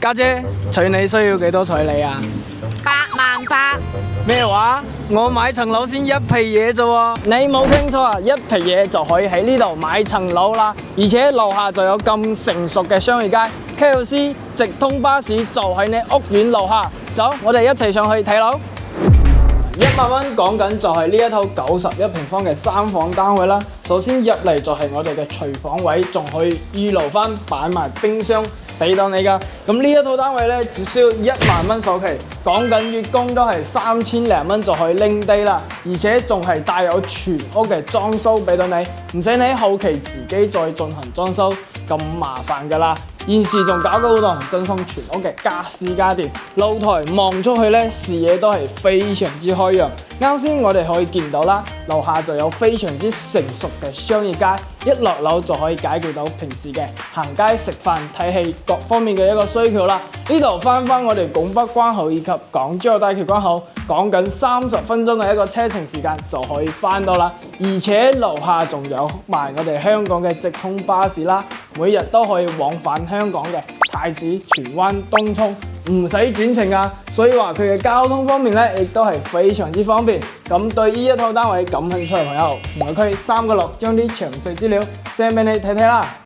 家姐，娶你需要幾多彩禮啊？ 88000。咩話？我買層樓先一皮嘢啫喎！你冇聽錯啊，一皮嘢就可以喺呢度買層樓啦，而且樓下就有咁成熟嘅商業街 KLC 直通巴士就喺你屋苑樓下。走，我哋一齊上去睇樓。1萬蚊講緊就係呢一套91平方嘅3房單位啦。首先入嚟就係我哋嘅廚房位，仲可以預留翻擺埋冰箱俾到你噶。咁呢一套單位咧，只需要1萬蚊首期，講緊月供都係3000零蚊就可以拎低啦，而且仲係帶有全屋嘅裝修俾到你，唔使你後期自己再進行裝修咁麻煩噶啦。現時仲搞到好多人精心全屋嘅家私家電，露台望出去咧，視野都係非常之開揚。啱先我哋可以見到啦，樓下就有非常之成熟嘅商業街，一落樓就可以解決到平時嘅行街食飯睇戲各方面嘅一個需求啦。呢度翻我哋拱北關口以及港珠澳大橋關口，講緊30分鐘嘅一個車程時間就可以翻到啦。而且樓下仲有埋我哋香港嘅直通巴士啦，每日都可以往返香港嘅太子、荃灣、東涌，唔使轉乘啊！所以話佢嘅交通方面咧，亦都係非常之方便。咁對呢一套單位感興趣嘅朋友，唔該區3個6將啲詳細資料 send 俾你睇睇啦。